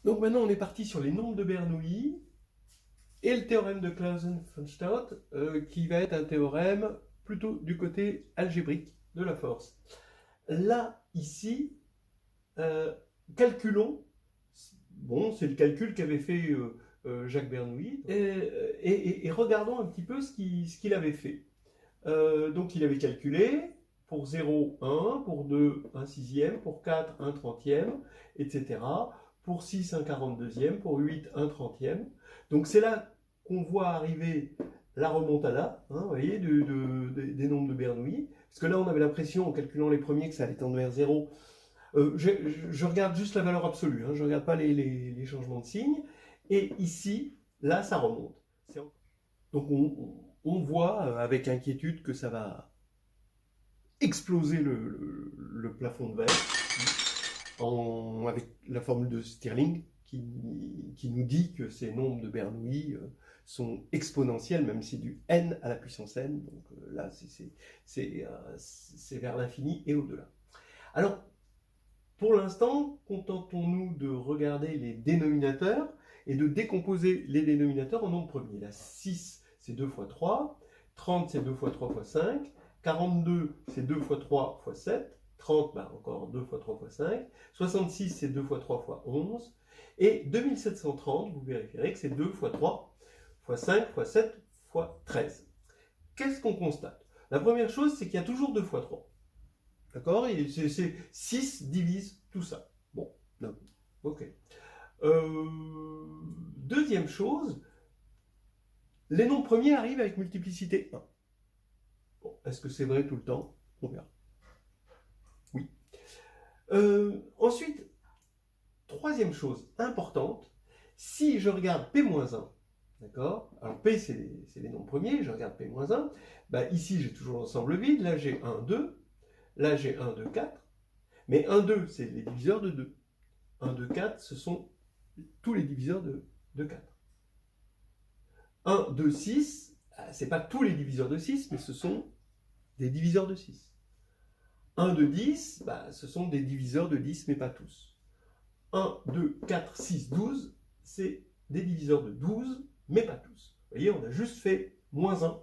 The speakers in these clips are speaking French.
Donc maintenant, on est parti sur les nombres de Bernoulli et le théorème de Clausen-Funstaut, qui va être un théorème plutôt du côté algébrique de la force. Là, ici, calculons, bon, c'est le calcul qu'avait fait Jacques Bernoulli, et regardons un petit peu ce qu'il avait fait. Donc il avait calculé pour 0, 1, pour 2, 1 sixième, pour 4, 1 trentième, etc. Pour 6, 1 42e, pour 8, 1 trentième. Donc c'est là qu'on voit arriver la remontada, hein, vous voyez, des nombres de Bernoulli. Parce que là, on avait l'impression, en calculant les premiers, que ça allait tendre vers 0. Je regarde juste la valeur absolue, hein, je ne regarde pas les changements de signe. Et ici, là, ça remonte. Donc on voit avec inquiétude que ça va exploser le plafond de verre avec la formule de Stirling qui nous dit que ces nombres de Bernoulli sont exponentiels, même si c'est du n à la puissance n. Donc là, c'est vers l'infini et au-delà. Alors, pour l'instant, contentons-nous de regarder les dénominateurs et de décomposer les dénominateurs en nombres premiers. La 6, c'est 2 fois 3, 30, c'est 2 fois 3 fois 5, 42, c'est 2 fois 3 fois 7, 30, bah encore 2 fois 3 fois 5, 66, c'est 2 fois 3 fois 11, et 2730, vous vérifierez que c'est 2 fois 3 fois 5 fois 7 fois 13. Qu'est-ce qu'on constate? La première chose, c'est qu'il y a toujours 2 fois 3. D'accord? 6 divise tout ça. Bon, non. Ok. Deuxième chose, les nombres premiers arrivent avec multiplicité 1. Bon, est-ce que c'est vrai tout le temps? On verra. Oui. Ensuite, troisième chose importante, si je regarde P-1, d'accord? Alors P, c'est les nombres premiers, je regarde P-1, bah ici j'ai toujours l'ensemble vide, là j'ai 1, 2, là j'ai 1, 2, 4, mais 1, 2, c'est les diviseurs de 2. 1, 2, 4, ce sont tous les diviseurs de 4. 1, 2, 6, ce n'est pas tous les diviseurs de 6, mais ce sont des diviseurs de 6. 1, 2, 10, bah, ce sont des diviseurs de 10, mais pas tous. 1, 2, 4, 6, 12, c'est des diviseurs de 12, mais pas tous. Vous voyez, on a juste fait moins 1,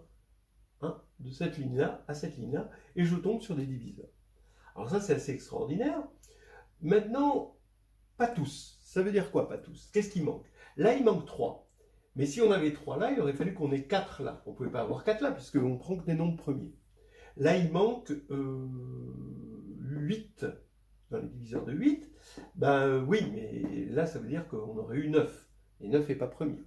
hein, de cette ligne-là à cette ligne-là, et je tombe sur des diviseurs. Alors ça, c'est assez extraordinaire. Maintenant, pas tous. Ça veut dire quoi, pas tous? Qu'est-ce qui manque? Là, il manque 3. Mais si on avait 3 là, il aurait fallu qu'on ait 4 là. On ne pouvait pas avoir 4 là, puisqu'on ne prend que des nombres premiers. Là, il manque 8 dans les diviseurs de 8. Ben oui, mais là, ça veut dire qu'on aurait eu 9. Et 9 n'est pas premier.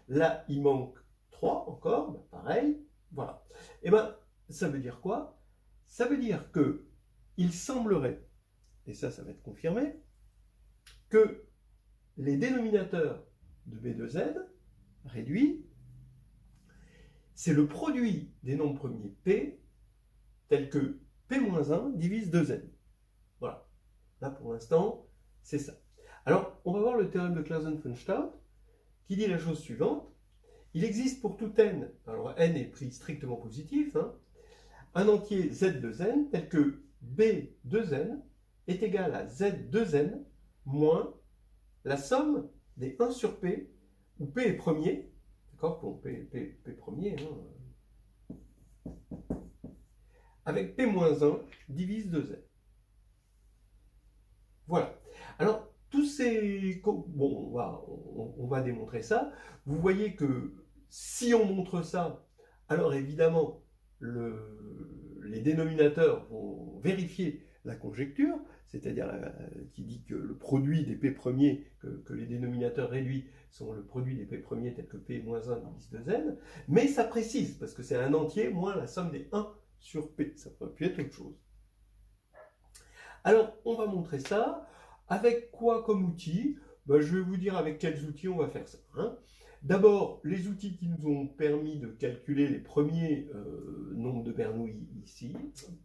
Là, il manque 3 encore, ben pareil. Voilà. Et bien, ça veut dire quoi? Ça veut dire que il semblerait, et ça va être confirmé, que les dénominateurs de B2Z réduits, c'est le produit des nombres premiers P, tel que P-1 divise 2N. Voilà. Là, pour l'instant, c'est ça. Alors, on va voir le théorème de Clausen-Funstaut, qui dit la chose suivante. Il existe pour tout n, alors n est pris strictement positif, hein, un entier Z2N tel que B2N est égal à Z2N moins la somme des 1 sur P, où P est premier, d'accord, pour P premier, hein, avec P-1 divise 2N. Voilà. Alors, tous ces... Bon, on va démontrer ça. Vous voyez que si on montre ça, alors évidemment, les dénominateurs vont vérifier la conjecture, c'est-à-dire qui dit que le produit des P premiers, que les dénominateurs réduits sont le produit des P premiers tels que P-1 divise 2N, mais ça précise, parce que c'est un entier moins la somme des 1 sur P, ça peut pu être autre chose. Alors, on va montrer ça. Avec quoi comme outil? Ben, je vais vous dire avec quels outils on va faire ça. Hein. D'abord, les outils qui nous ont permis de calculer les premiers nombres de Bernoulli ici.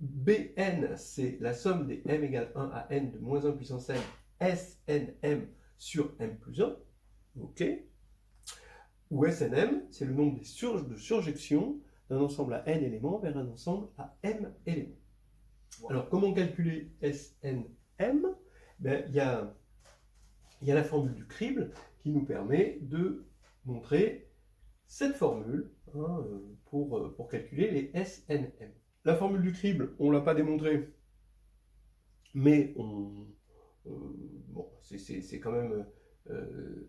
Bn, c'est la somme des m égale 1 à n de moins 1 puissance n, SNM sur m plus 1. OK. Ou SNM, c'est le nombre de surjections d'un ensemble à n éléments vers un ensemble à m éléments. Alors, comment calculer SNM? Ben, il y a il y a la formule du crible qui nous permet de montrer cette formule hein, pour calculer les SNM. La formule du crible, on ne l'a pas démontrée, mais bon, c'est quand même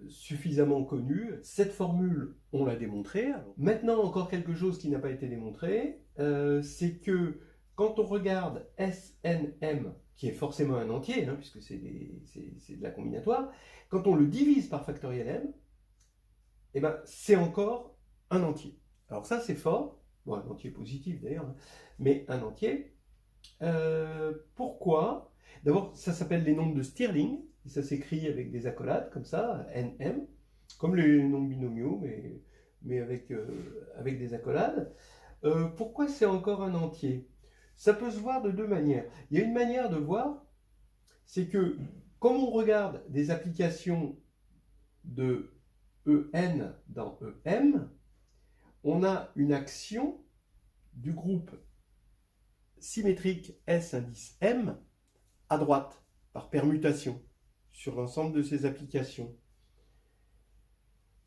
suffisamment connu. Cette formule, on l'a démontrée. Alors, maintenant, encore quelque chose qui n'a pas été démontré, c'est que quand on regarde SNM, qui est forcément un entier, hein, puisque c'est de la combinatoire, quand on le divise par factoriel m, eh ben, c'est encore un entier. Alors ça, c'est fort. Bon, un entier positif d'ailleurs, hein, mais un entier. Pourquoi? D'abord, ça s'appelle les nombres de Stirling, et ça s'écrit avec des accolades, comme ça, NM, comme les nombres binomiaux, mais avec des accolades. Pourquoi c'est encore un entier? Ça peut se voir de deux manières. Il y a une manière de voir, c'est que, comme on regarde des applications de EN dans EM, on a une action du groupe symétrique S indice M à droite, par permutation, sur l'ensemble de ces applications.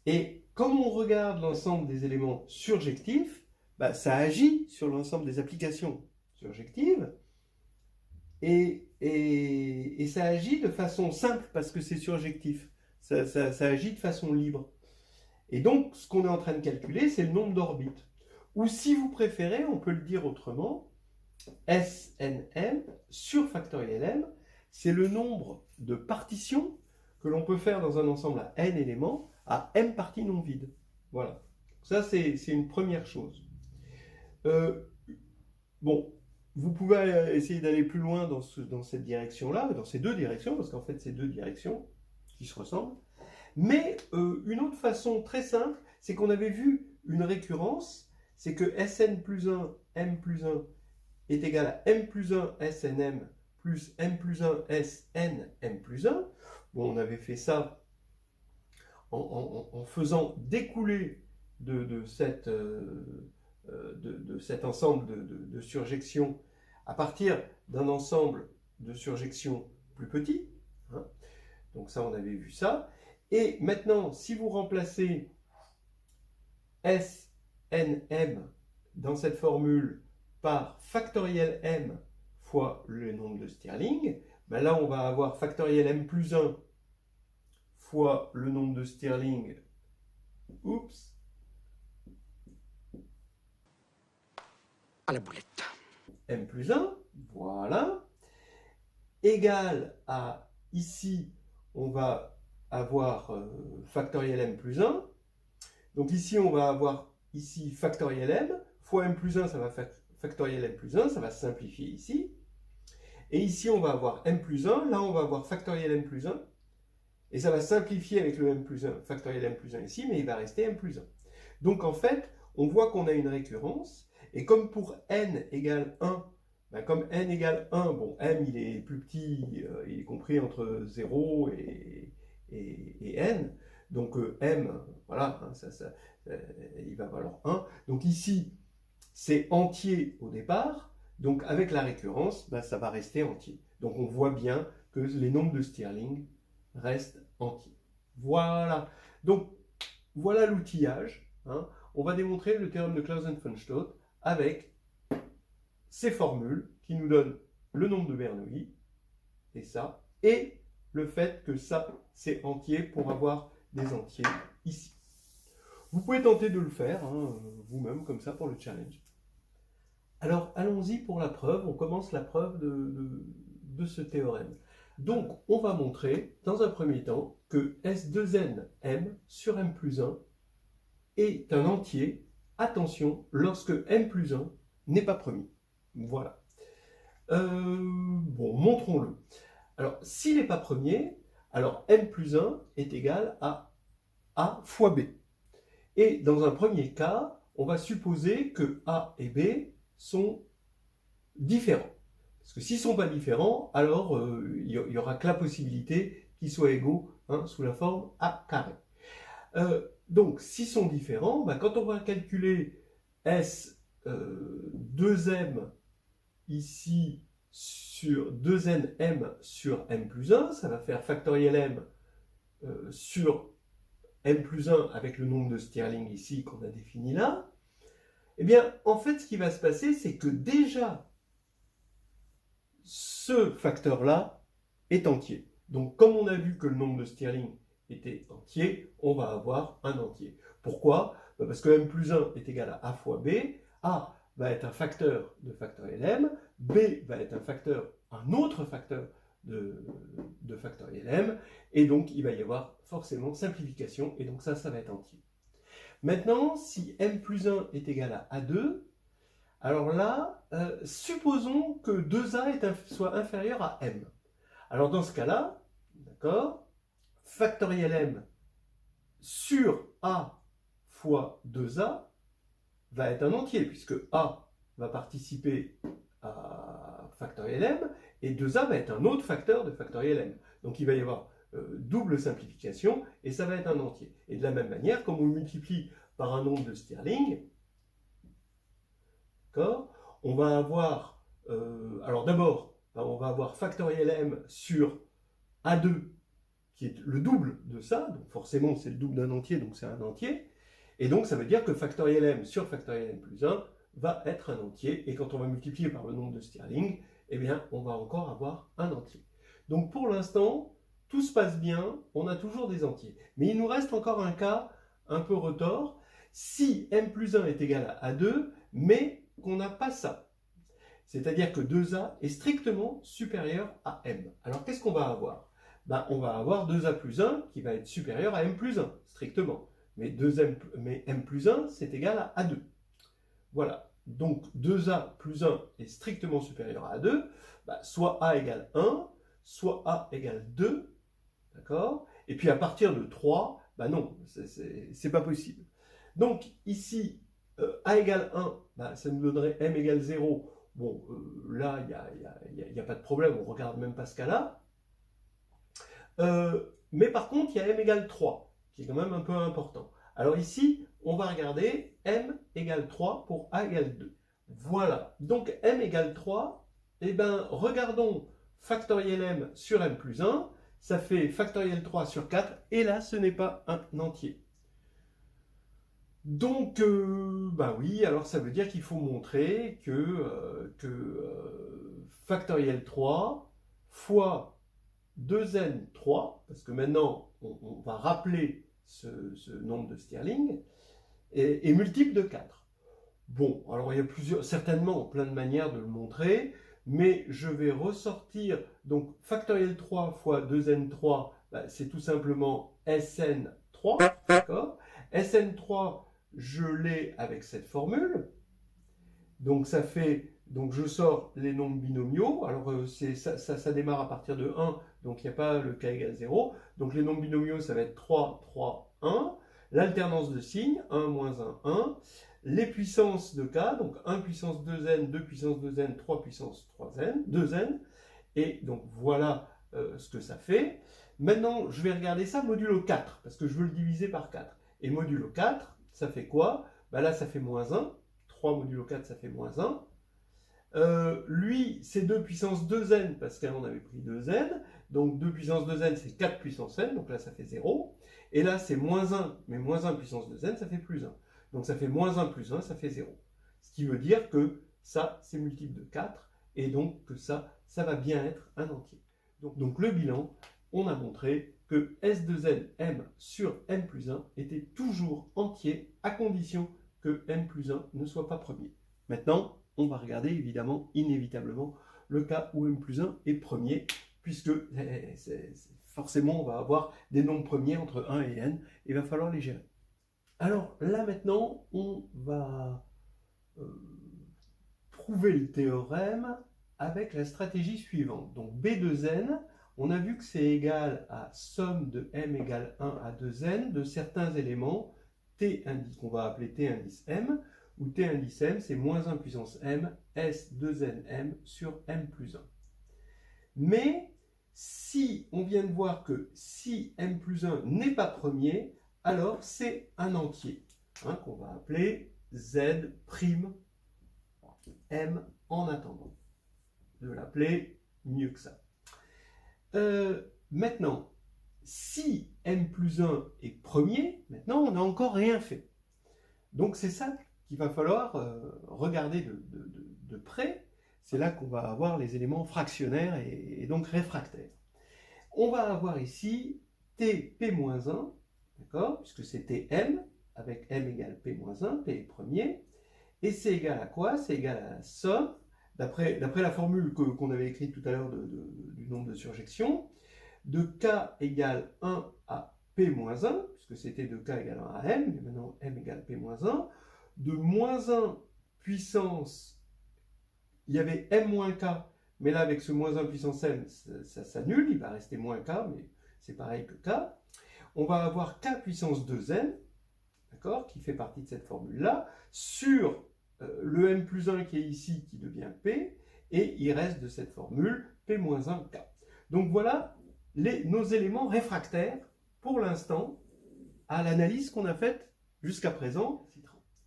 Et comme on regarde l'ensemble des éléments surjectifs, bah, ça agit sur l'ensemble des applications surjectives, et ça agit de façon simple, parce que c'est surjectif. Ça agit de façon libre. Et donc, ce qu'on est en train de calculer, c'est le nombre d'orbites. Ou si vous préférez, on peut le dire autrement, SNM sur factoriel m, c'est le nombre de partitions que l'on peut faire dans un ensemble à n éléments à m parties non vides. Voilà. Ça, c'est une première chose. Bon, vous pouvez essayer d'aller plus loin dans cette direction-là, dans ces deux directions, parce qu'en fait, c'est deux directions qui se ressemblent. Mais une autre façon très simple, c'est qu'on avait vu une récurrence, c'est que Sn plus 1, m plus 1 est égal à m plus 1 SNM plus m plus 1 SN m plus 1. Bon, on avait fait ça en faisant découler de cet ensemble de surjections à partir d'un ensemble de surjections plus petit. Hein. Donc ça, on avait vu ça. Et maintenant, si vous remplacez SNM dans cette formule par factoriel m fois le nombre de Stirling, ben là on va avoir factoriel m plus 1 fois le nombre de Stirling, oups, à la boulette. m plus 1, voilà, égal à, ici, on va avoir factoriel m plus 1, donc ici on va avoir ici factoriel m, fois m plus 1, ça va faire factoriel m plus 1, ça va se simplifier ici. Et ici, on va avoir m plus 1, là on va avoir factoriel m plus 1, et ça va simplifier avec le m plus 1, factoriel m plus 1 ici, mais il va rester m plus 1. Donc en fait, on voit qu'on a une récurrence, et comme pour n égale 1, ben comme n égale 1, bon, m il est plus petit, il est compris entre 0 et n, donc m, voilà, hein, il va valoir 1. Donc ici, c'est entier au départ, donc avec la récurrence, ben, ça va rester entier. Donc on voit bien que les nombres de Stirling restent entiers. Voilà. Donc voilà l'outillage. Hein. On va démontrer le théorème de Clausen-Funchtot avec ces formules qui nous donnent le nombre de Bernoulli, et ça, et le fait que ça, c'est entier pour avoir des entiers ici. Vous pouvez tenter de le faire hein, vous-même comme ça pour le challenge. Alors, allons-y pour la preuve. On commence la preuve de ce théorème. Donc, on va montrer, dans un premier temps, que S2nm sur m plus 1 est un entier, attention, lorsque m plus 1 n'est pas premier. Voilà. Bon, montrons-le. Alors, s'il n'est pas premier, alors m plus 1 est égal à a fois b. Et dans un premier cas, on va supposer que a et b sont différents. Parce que s'ils ne sont pas différents, alors il n'y aura que la possibilité qu'ils soient égaux hein, sous la forme a carré. Donc, s'ils sont différents, ben, quand on va calculer S 2m ici sur 2nm sur m plus 1, ça va faire factoriel m sur m plus 1 avec le nombre de Stirling ici qu'on a défini là, eh bien, en fait, ce qui va se passer, c'est que déjà, ce facteur-là est entier. Donc, comme on a vu que le nombre de Stirling était entier, on va avoir un entier. Pourquoi? Parce que m plus 1 est égal à a fois b. A va être un facteur de factoriel m. B va être un autre facteur de factoriel m. Et donc, il va y avoir forcément simplification. Et donc, ça va être entier. Maintenant, si m plus 1 est égal à a2, alors là, supposons que 2a soit inférieur à m. Alors dans ce cas-là, d'accord, factoriel m sur a fois 2a va être un entier, puisque a va participer à factoriel m, et 2a va être un autre facteur de factoriel m. Donc il va y avoir double simplification, et ça va être un entier. Et de la même manière, comme on multiplie par un nombre de Stirling, d'accord, on va avoir, alors d'abord, on va avoir factoriel m sur a2, qui est le double de ça, donc forcément c'est le double d'un entier, donc c'est un entier, et donc ça veut dire que factoriel m sur factoriel m plus 1 va être un entier, et quand on va multiplier par le nombre de Stirling, eh bien on va encore avoir un entier. Donc pour l'instant, tout se passe bien, on a toujours des entiers. Mais il nous reste encore un cas un peu retors, si m plus 1 est égal à a2, mais qu'on n'a pas ça. C'est-à-dire que 2a est strictement supérieur à m. Alors qu'est-ce qu'on va avoir? Ben, on va avoir 2a plus 1 qui va être supérieur à m plus 1, strictement. Mais, m plus 1, c'est égal à a2. Voilà. Donc 2a plus 1 est strictement supérieur à a2. Ben, soit a égale 1, soit a égale 2. D'accord? Et puis à partir de 3, ben non, c'est pas possible. Donc ici, a égale 1, ben, ça nous donnerait m égale 0. Bon, là, il n'y a pas de problème, on ne regarde même pas ce cas-là. Mais par contre, il y a m égale 3, qui est quand même un peu important. Alors ici, on va regarder m égale 3 pour a égale 2. Voilà, donc m égale 3, eh bien, regardons factoriel m sur m plus 1, ça fait factoriel 3 sur 4, et là, ce n'est pas un entier. Donc, bah oui, alors ça veut dire qu'il faut montrer que, factoriel 3 fois 2n3, parce que maintenant on va rappeler ce nombre de Stirling, est multiple de 4. Bon, alors il y a certainement plein de manières de le montrer, mais je vais ressortir, donc factoriel 3 fois 2n3, bah, c'est tout simplement Sn3, d'accord? Sn3, je l'ai avec cette formule, donc ça fait, donc je sors les nombres binomiaux, alors ça démarre à partir de 1, donc il n'y a pas le k égale 0, donc les nombres binomiaux ça va être 3, 3, 1, l'alternance de signes, 1, moins 1, 1, les puissances de k, donc 1 puissance 2n, 2 puissance 2n, 3 puissance 3n, 2n, et donc voilà ce que ça fait. Maintenant je vais regarder ça modulo 4, parce que je veux le diviser par 4, et modulo 4, ça fait quoi? Ben là, ça fait moins 1. 3 modulo 4, ça fait moins 1. Lui, c'est 2 puissance 2n, parce qu'avant on avait pris 2n. Donc 2 puissance 2n, c'est 4 puissance n, donc là, ça fait 0. Et là, c'est moins 1, mais moins 1 puissance 2n, ça fait plus 1. Donc ça fait moins 1 plus 1, ça fait 0. Ce qui veut dire que ça, c'est multiple de 4, et donc que ça va bien être un entier. Donc le bilan, on a montré que S2n m sur m plus 1 était toujours entier à condition que m plus 1 ne soit pas premier. Maintenant, on va regarder évidemment, inévitablement, le cas où m plus 1 est premier, puisque forcément on va avoir des nombres premiers entre 1 et n, et il va falloir les gérer. Alors là maintenant, on va prouver le théorème avec la stratégie suivante. Donc B2n, on a vu que c'est égal à somme de m égale 1 à 2n de certains éléments t indice, qu'on va appeler t indice m, où t indice m, c'est moins 1 puissance m, s 2n m sur m plus 1. Mais si on vient de voir que si m plus 1 n'est pas premier, alors c'est un entier, hein, qu'on va appeler z' m en attendant de l'appeler mieux que ça. Maintenant, si m plus 1 est premier, maintenant on n'a encore rien fait. Donc c'est ça qu'il va falloir regarder de près. C'est là qu'on va avoir les éléments fractionnaires et donc réfractaires. On va avoir ici Tp-1, d'accord, puisque c'est Tm, avec m égale P-1, P est premier, et c'est égal à quoi? C'est égal à la somme, d'après la formule qu'on avait écrite tout à l'heure du nombre de surjections, de k égale 1 à P-1, puisque c'était de k égale 1 à m, mais maintenant m égale P-1, de moins 1 puissance, il y avait m moins k, mais là avec ce moins 1 puissance m, ça s'annule, il va rester moins k, mais c'est pareil que k. On va avoir k puissance 2n, d'accord, qui fait partie de cette formule-là, sur le m plus 1 qui est ici, qui devient p, et il reste de cette formule p-1k. Donc voilà nos éléments réfractaires, pour l'instant, à l'analyse qu'on a faite jusqu'à présent.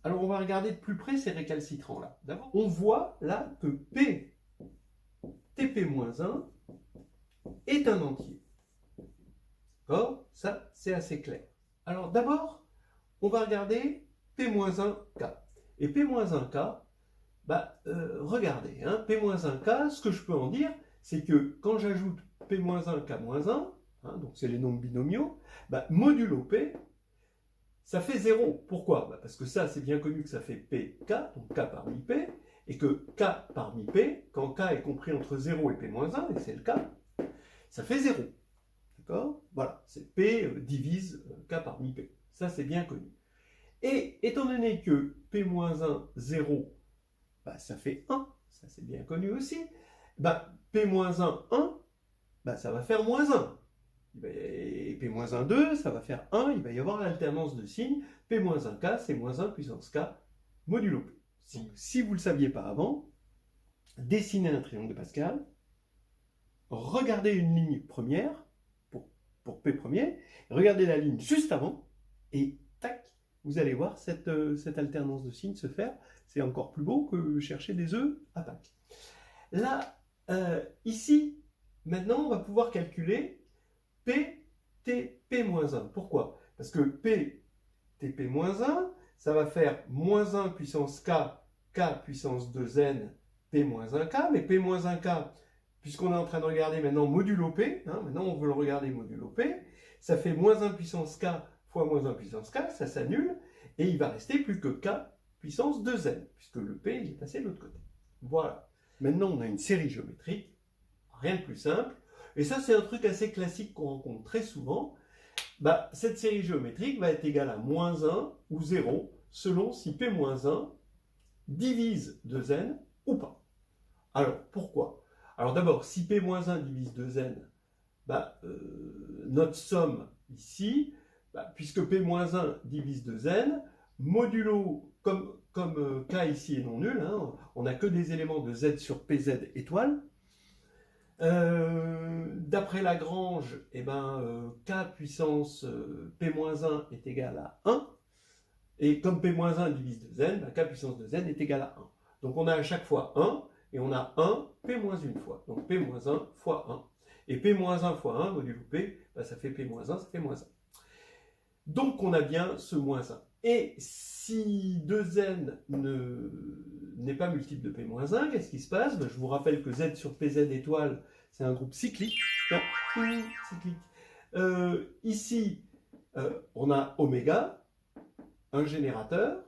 Alors on va regarder de plus près ces récalcitrants-là. D'abord, on voit là que p Tp-1 est un entier. D'accord? Ça, c'est assez clair. Alors d'abord, on va regarder P-1K. Et P-1K, regardez, hein, P-1K, ce que je peux en dire, c'est que quand j'ajoute P-1K-1, hein, donc c'est les nombres binomiaux, modulo P, ça fait 0. Pourquoi? Parce que ça, c'est bien connu que ça fait PK, donc K parmi P, et que K parmi P, quand K est compris entre 0 et P-1, et c'est le cas, ça fait 0. D'accord? Voilà, c'est P divise K parmi P. Ça, c'est bien connu. Et étant donné que P-1, 0, ça fait 1, ça c'est bien connu aussi, P-1, 1, ça va faire moins 1. Et P-1, 2, ça va faire 1, il va y avoir l'alternance de signes. P-1K, c'est moins 1 puissance K modulo P. Si vous ne le saviez pas avant, dessinez un triangle de Pascal, regardez une ligne première, pour P premier, regardez la ligne juste avant, et tac, vous allez voir cette alternance de signes se faire. C'est encore plus beau que chercher des œufs à Pâques. Là, ici, maintenant, on va pouvoir calculer P, Tp-1. Pourquoi? Parce que P, Tp-1, ça va faire moins 1 puissance K, K puissance 2N, P-1K, mais P-1K, puisqu'on est en train de regarder maintenant modulo P, hein, maintenant on veut le regarder modulo P, ça fait moins 1 puissance K fois moins 1 puissance K, ça s'annule, et il va rester plus que K puissance 2N, puisque le P il est passé de l'autre côté. Voilà. Maintenant on a une série géométrique, rien de plus simple, et ça c'est un truc assez classique qu'on rencontre très souvent. Cette série géométrique va être égale à moins 1 ou 0, selon si P-1 divise 2N ou pas. Alors, pourquoi? Alors d'abord, si P-1 divise 2N, notre somme ici, puisque P-1 divise 2N, modulo, comme K ici est non nul, hein, on n'a que des éléments de Z sur PZ étoile. D'après Lagrange, K puissance P-1 est égal à 1, et comme P-1 divise 2N, K puissance 2N est égal à 1. Donc on a à chaque fois 1, et on a 1, P-1 fois. Donc P-1 fois 1. Et P-1 fois 1, modulo P, ça fait P-1, ça fait moins 1. Donc on a bien ce moins 1. Et si 2N n'est pas multiple de P-1, qu'est-ce qui se passe? Je vous rappelle que Z sur PZ étoile, c'est un groupe cyclique. Ici, on a oméga, un générateur,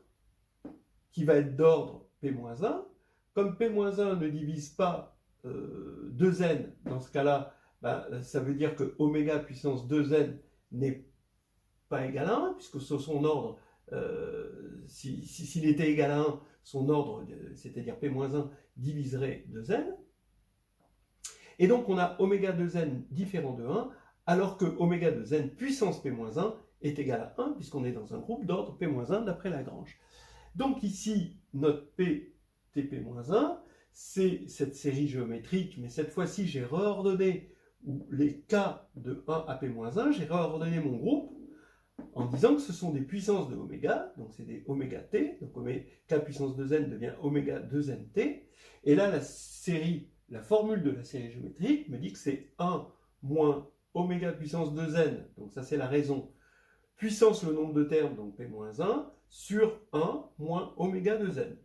qui va être d'ordre P-1. Comme P-1 ne divise pas 2N, dans ce cas-là, ça veut dire que oméga puissance 2N n'est pas égal à 1, puisque sur son ordre, s'il était égal à 1, son ordre, c'est-à-dire P-1, diviserait 2N. Et donc on a oméga 2N différent de 1, alors que oméga 2N puissance P-1 est égal à 1, puisqu'on est dans un groupe d'ordre P-1 d'après Lagrange. Donc ici, notre P, Tp-1, c'est cette série géométrique, mais cette fois-ci j'ai réordonné les K de 1 à P-1, j'ai réordonné mon groupe en disant que ce sont des puissances de oméga, donc c'est des oméga t, donc K puissance 2n devient oméga 2nt, et là la formule de la série géométrique me dit que c'est 1 moins oméga puissance 2n, donc ça c'est la raison, puissance le nombre de termes, donc P-1, sur 1 moins oméga 2n.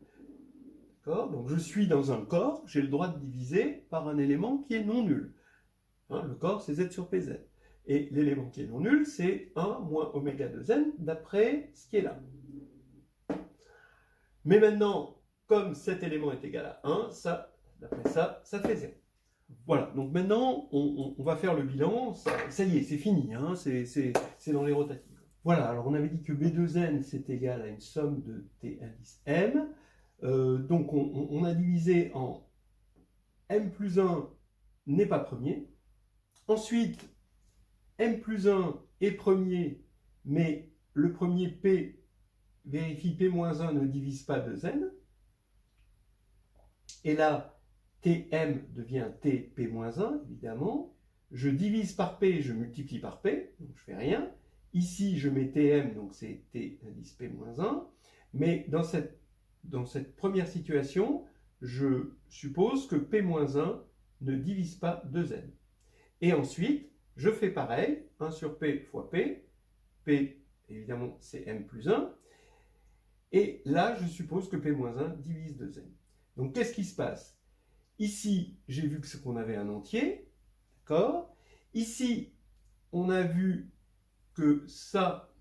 D'accord? Donc je suis dans un corps, j'ai le droit de diviser par un élément qui est non nul. Hein, le corps, c'est z sur pz. Et l'élément qui est non nul, c'est 1 moins oméga 2n, d'après ce qui est là. Mais maintenant, comme cet élément est égal à 1, d'après ça, ça fait 0. Voilà, donc maintenant, on va faire le bilan. Ça y est, c'est fini, hein, c'est dans les rotatives. Voilà, alors on avait dit que B2n, c'est égal à une somme de T indice M. Donc on a divisé en M plus 1 n'est pas premier. Ensuite, M plus 1 est premier, mais le premier P vérifie P-1 ne divise pas 2n. Et là, Tm devient Tp-1, évidemment. Je divise par P, je multiplie par P, donc je fais rien. Ici, je mets Tm, donc c'est T indice P-1. Mais dans cette première situation, je suppose que P-1 ne divise pas 2n. Et ensuite, je fais pareil, 1 sur P fois P. P, évidemment, c'est M plus 1. Et là, je suppose que P-1 divise 2n. Donc, qu'est-ce qui se passe? Ici, j'ai vu qu'on avait un entier. D'accord? Ici, on a vu que ça,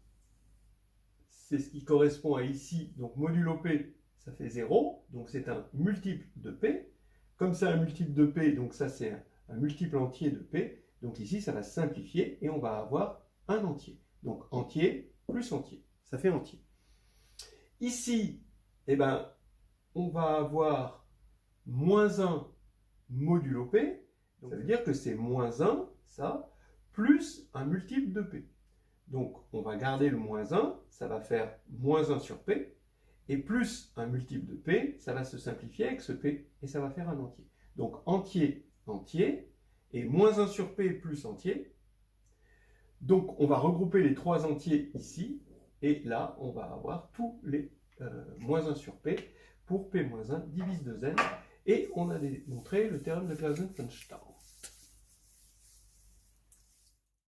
c'est ce qui correspond à ici. Donc, modulo P, ça fait 0. Donc, c'est un multiple de P. Comme c'est un multiple de P, donc ça, c'est un multiple entier de P. Donc, ici, ça va se simplifier et on va avoir un entier. Donc, entier plus entier. Ça fait entier. Ici, eh ben, on va avoir moins 1 modulo P. Donc, ça veut dire que c'est moins 1, ça, plus un multiple de P. Donc, on va garder le moins 1, ça va faire moins 1 sur P, et plus un multiple de P, ça va se simplifier avec ce P, et ça va faire un entier. Donc, entier, entier, et moins 1 sur P plus entier. Donc, on va regrouper les trois entiers ici, et là, on va avoir tous les moins 1 sur P pour P-1 divise 2n, et on a démontré le théorème de Clausen-Funstein.